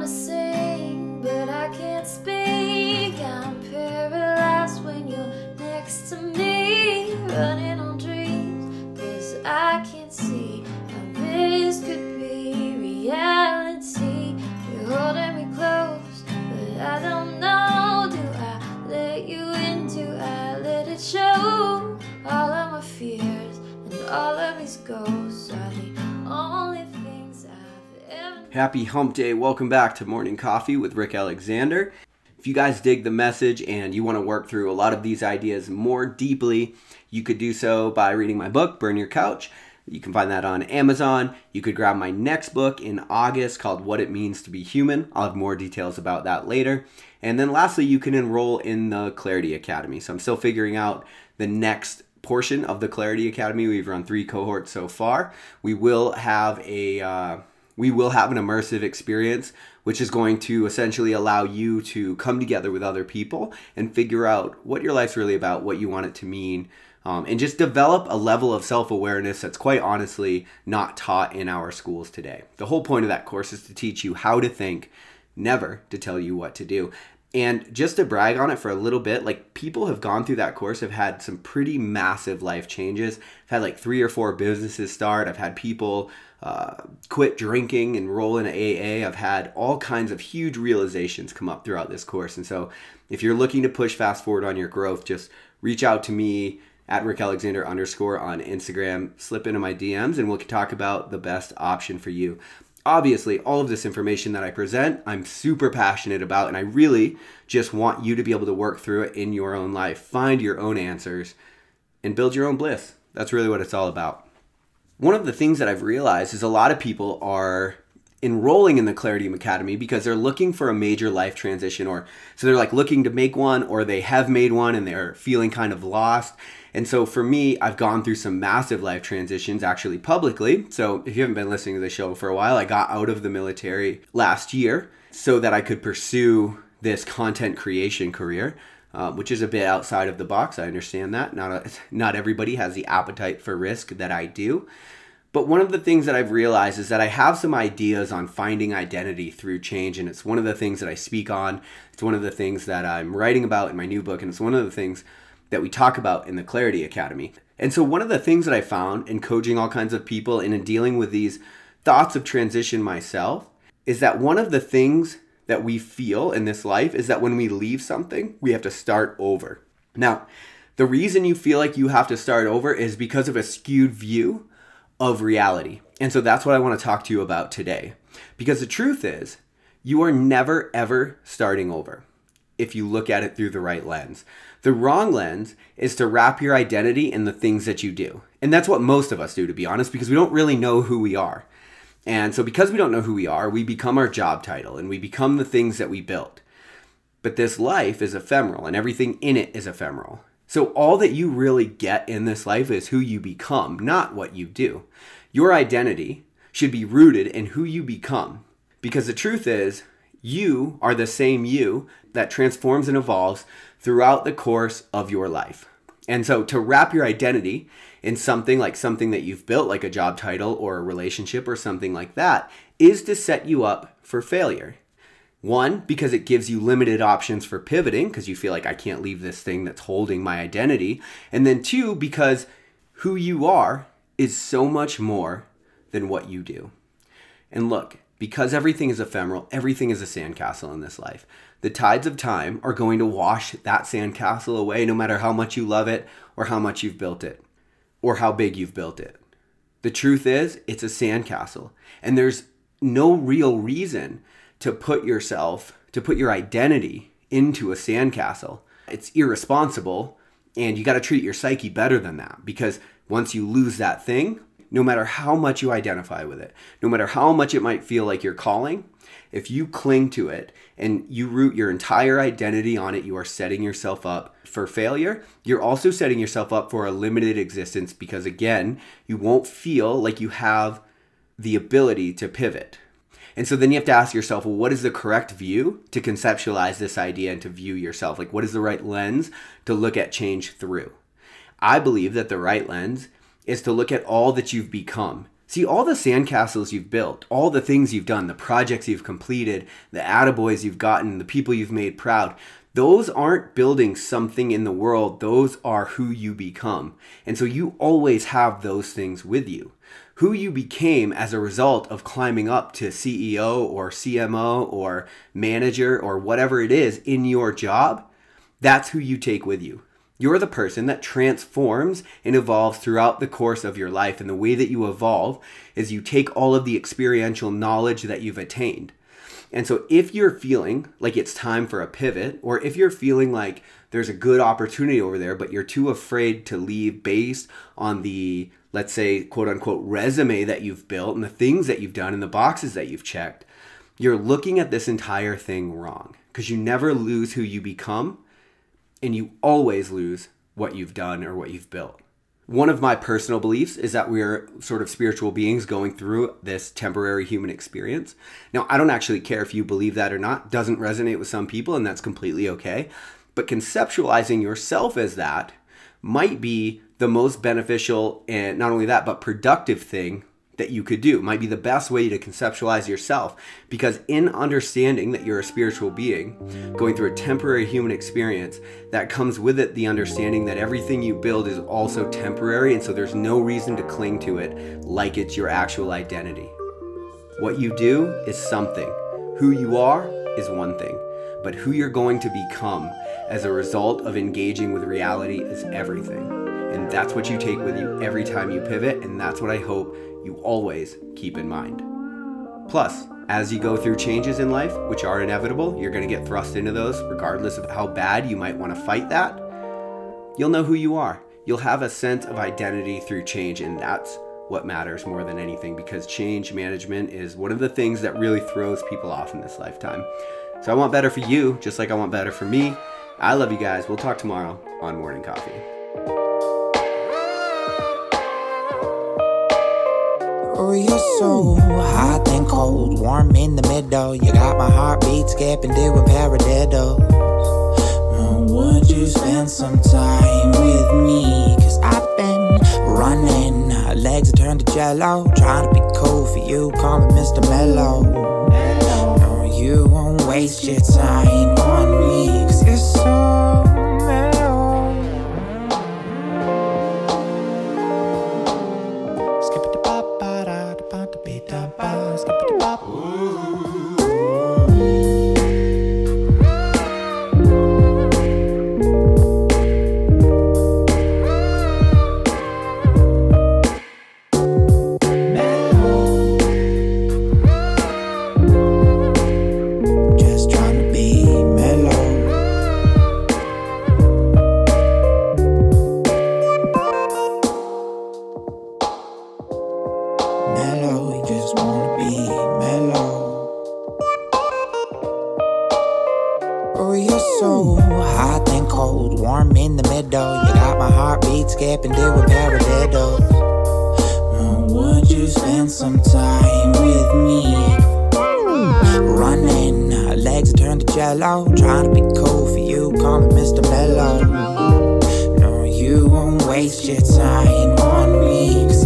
sing, but I can't speak. I'm paralyzed when you're next to me, running on dreams, 'cause I can't see how this could be reality. You're holding me close, but I don't know. Do I let you in? Do I let it show? All of my fears and all of these ghosts are the only things I've ever known. Happy hump day. Welcome back to Morning Coffee with Rick Alexander. If you guys dig the message and you want to work through a lot of these ideas more deeply, you could do so by reading my book, Burn Your Couch. You can find that on Amazon. You could grab my next book in August called What It Means to Be Human. I'll have more details about that later. And then lastly, you can enroll in the Clarity Academy. So I'm still figuring out the next portion of the Clarity Academy. We've run 3 cohorts so far. We will have an immersive experience, which is going to essentially allow you to come together with other people and figure out what your life's really about, what you want it to mean, and just develop a level of self-awareness that's quite honestly not taught in our schools today. The whole point of that course is to teach you how to think, never to tell you what to do. And just to brag on it for a little bit, like people have gone through that course, have had some pretty massive life changes. I've had like 3 or 4 businesses start. I've had people quit drinking, enroll in AA. I've had all kinds of huge realizations come up throughout this course. And so if you're looking to push fast forward on your growth, just reach out to me at RickAlexander_ on Instagram, slip into my DMs, and we'll talk about the best option for you. Obviously, all of this information that I present, I'm super passionate about, and I really just want you to be able to work through it in your own life, find your own answers, and build your own bliss. That's really what it's all about. One of the things that I've realized is a lot of people are enrolling in the Clarity Academy because they're looking for a major life transition, or so they're like looking to make one, or they have made one and they're feeling kind of lost. And so for me, I've gone through some massive life transitions actually publicly. So if you haven't been listening to the show for a while, I got out of the military last year so that I could pursue this content creation career, which is a bit outside of the box. I understand that. Not everybody has the appetite for risk that I do. But one of the things that I've realized is that I have some ideas on finding identity through change, and it's one of the things that I speak on. It's one of the things that I'm writing about in my new book, and it's one of the things that we talk about in the Clarity Academy. And so one of the things that I found in coaching all kinds of people and in dealing with these thoughts of transition myself is that one of the things that we feel in this life is that when we leave something, we have to start over. Now, the reason you feel like you have to start over is because of a skewed view of reality. And so that's what I want to talk to you about today. Because the truth is, you are never ever starting over if you look at it through the right lens. The wrong lens is to wrap your identity in the things that you do. And that's what most of us do, to be honest, because we don't really know who we are. And so because we don't know who we are, we become our job title and we become the things that we built. But this life is ephemeral and everything in it is ephemeral. So all that you really get in this life is who you become, not what you do. Your identity should be rooted in who you become. Because the truth is, you are the same you that transforms and evolves throughout the course of your life. And so to wrap your identity in something that you've built, like a job title or a relationship or something like that, is to set you up for failure. 1, because it gives you limited options for pivoting, because you feel like I can't leave this thing that's holding my identity. And then 2, because who you are is so much more than what you do. And look, because everything is ephemeral, everything is a sandcastle in this life. The tides of time are going to wash that sandcastle away no matter how much you love it or how much you've built it or how big you've built it. The truth is, it's a sandcastle, and there's no real reason to put your identity into a sandcastle. It's irresponsible, and you got to treat your psyche better than that, because once you lose that thing, no matter how much you identify with it, no matter how much it might feel like your calling, if you cling to it and you root your entire identity on it, you are setting yourself up for failure. You're also setting yourself up for a limited existence because, again, you won't feel like you have the ability to pivot. And so then you have to ask yourself, well, what is the correct view to conceptualize this idea and to view yourself? Like, what is the right lens to look at change through? I believe that the right lens is to look at all that you've become See, all the sandcastles you've built, all the things you've done, the projects you've completed, the attaboys you've gotten, the people you've made proud, those aren't building something in the world. Those are who you become. And so you always have those things with you. Who you became as a result of climbing up to CEO or CMO or manager or whatever it is in your job, that's who you take with you. You're the person that transforms and evolves throughout the course of your life. And the way that you evolve is you take all of the experiential knowledge that you've attained. And so if you're feeling like it's time for a pivot, or if you're feeling like there's a good opportunity over there, but you're too afraid to leave based on the, let's say, quote unquote, resume that you've built and the things that you've done and the boxes that you've checked, you're looking at this entire thing wrong, because you never lose who you become and you always lose what you've done or what you've built. One of my personal beliefs is that we're sort of spiritual beings going through this temporary human experience. Now, I don't actually care if you believe that or not. It doesn't resonate with some people, and that's completely okay. But conceptualizing yourself as that might be the most beneficial, and not only that, but productive thing that you could do. It might be the best way to conceptualize yourself, because in understanding that you're a spiritual being going through a temporary human experience, that comes with it the understanding that everything you build is also temporary, and so there's no reason to cling to it like it's your actual identity. What you do is something. Who you are is one thing, but who you're going to become as a result of engaging with reality is everything. And that's what you take with you every time you pivot, and that's what I hope you always keep in mind. Plus, as you go through changes in life, which are inevitable, you're going to get thrust into those regardless of how bad you might want to fight that. You'll know who you are. You'll have a sense of identity through change, and that's what matters more than anything, because change management is one of the things that really throws people off in this lifetime. So I want better for you, just like I want better for me. I love you guys. We'll talk tomorrow on Morning Coffee. Oh, you're so hot and cold, warm in the middle. You got my heartbeat skipping, doing paradiddles. Would you spend some time with me? Cause I've been running, legs are turned to jello. Trying to be cool for you, call me Mr. Mellow. No, you won't waste your time on me, cause you're so skipping, doing paradiddles. Would you spend some time with me? Running, legs are turned to jello. Trying to be cool for you, call me Mr. Mellow. No, you won't waste your time on me.